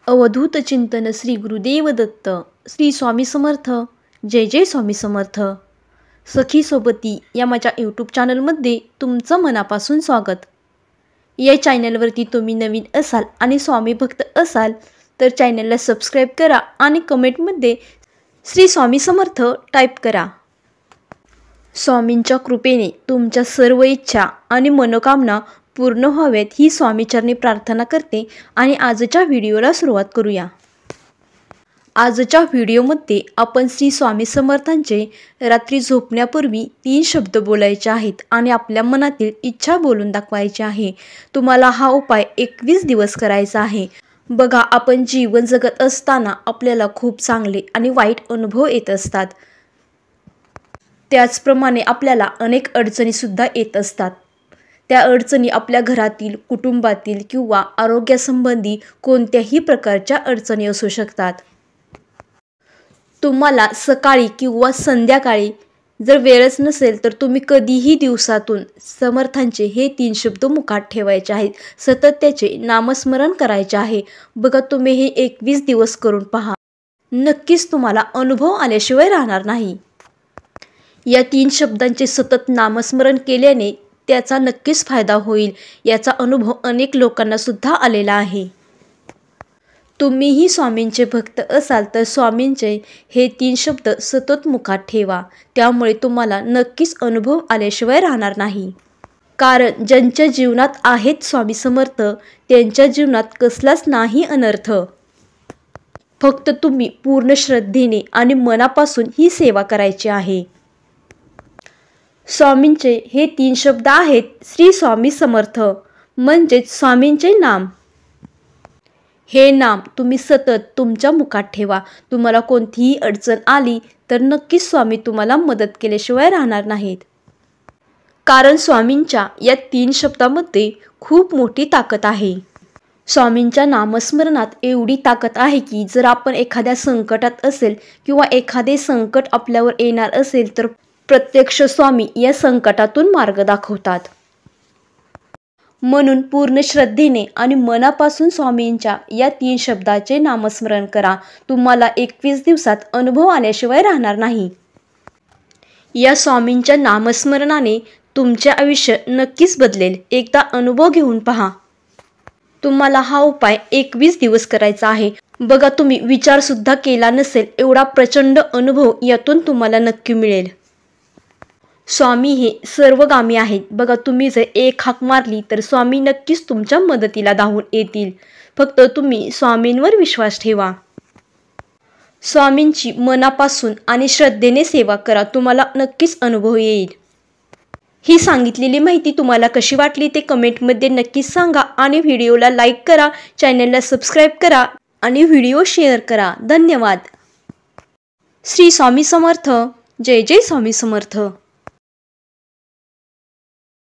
अवधूत चिंतन श्री गुरुदेव दत्त. श्री स्वामी समर्थ. जय जय स्वामी समर्थ. सखी सोबती या माझ्या यूट्यूब चॅनलमध्ये तुमचं मनापासून स्वागत. या चॅनलवरती तुम्ही नवीन असाल आणि स्वामी भक्त असाल तर चॅनलला सबस्क्राईब करा आणि कमेंटमध्ये श्री स्वामी समर्थ टाईप करा. स्वामींच्या कृपेने तुमच्या सर्व इच्छा आणि मनोकामना पूर्ण व्हाव्यात ही स्वामीचरणी प्रार्थना करते आणि आजच्या व्हिडिओला सुरुवात करूया. आजच्या व्हिडिओमध्ये आपण श्री स्वामी समर्थांचे रात्री झोपण्यापूर्वी 3 शब्द बोलायचे आहेत आणि आपल्या मनातील इच्छा बोलून दाखवायची आहे. तुम्हाला हा उपाय 21 दिवस करायचा आहे. बघा, आपण जीवन जगत असताना आपल्याला खूप चांगले आणि वाईट अनुभव येत असतात. त्याचप्रमाणे आपल्याला अनेक अडचणीसुद्धा येत असतात. त्या अडचणी आपल्या घरातील, कुटुंबातील किंवा आरोग्यासंबंधी कोणत्याही प्रकारच्या अडचणी असू शकतात. तुम्हाला सकाळी किंवा संध्याकाळी जर वेळच नसेल तर तुम्ही कधीही दिवसातून समर्थांचे हे 3 शब्द मुखात ठेवायचे आहेत. सतत त्याचे नामस्मरण करायचे आहे. बघा, तुम्ही हे 21 दिवस करून पहा. नक्कीच तुम्हाला अनुभव आल्याशिवाय राहणार नाही. या 3 शब्दांचे सतत नामस्मरण केल्याने त्याचा नक्कीच फायदा होईल. याचा अनुभव अनेक लोकांना सुद्धा आलेला आहे. तुम्हीही स्वामींचे भक्त असाल तर स्वामींचे हे 3 शब्द सतत मुखात ठेवा. त्यामुळे तुम्हाला नक्कीच अनुभव आल्याशिवाय राहणार नाही. कारण ज्यांच्या जीवनात आहेत स्वामी समर्थ त्यांच्या जीवनात कसलाच नाही अनर्थ. फक्त तुम्ही पूर्ण श्रद्धेने आणि मनापासून ही सेवा करायची आहे. स्वामींचे हे 3 शब्द आहेत श्री स्वामी समर्थ, म्हणजेच स्वामींचे नाम. हे नाम तुम्ही सतत तुमच्या मुखात ठेवा. तुम्हाला कोणतीही अडचण आली तर नक्कीच स्वामी तुम्हाला मदत केल्याशिवाय राहणार नाहीत. कारण स्वामींच्या या 3 शब्दामध्ये खूप मोठी ताकद आहे. स्वामींच्या नामस्मरणात एवढी ताकद आहे की जर आपण एखाद्या संकटात असेल किंवा एखादे संकट आपल्यावर येणार असेल तर प्रत्यक्ष स्वामी या संकटातून मार्ग दाखवतात. म्हणून पूर्ण श्रद्धेने आणि मनापासून स्वामींच्या या 3 शब्दाचे नामस्मरण करा. तुम्हाला 21 दिवसात अनुभव आल्याशिवाय राहणार नाही. या स्वामींच्या नामस्मरणाने तुमचे आयुष्य नक्कीच बदलेल. एकदा अनुभव घेऊन पहा. तुम्हाला हा उपाय 21 दिवस करायचा आहे. बघा, तुम्ही विचारसुद्धा केला नसेल एवढा प्रचंड अनुभव यातून तुम्हाला नक्की मिळेल. स्वामी हे सर्वगामी आहेत. बघा, तुम्ही जर एक हाक मारली तर स्वामी नक्कीच तुमच्या मदतीला धावून येतील. फक्त तुम्ही स्वामींवर विश्वास ठेवा. स्वामींची मनापासून आणि श्रद्धेने सेवा करा. तुम्हाला नक्कीच अनुभव येईल. ही सांगितलेली माहिती तुम्हाला कशी वाटली ते कमेंटमध्ये नक्कीच सांगा आणि व्हिडिओला लाईक करा, चॅनलला सबस्क्राईब करा आणि व्हिडिओ शेअर करा. धन्यवाद. श्री स्वामी समर्थ. जय जय स्वामी समर्थ.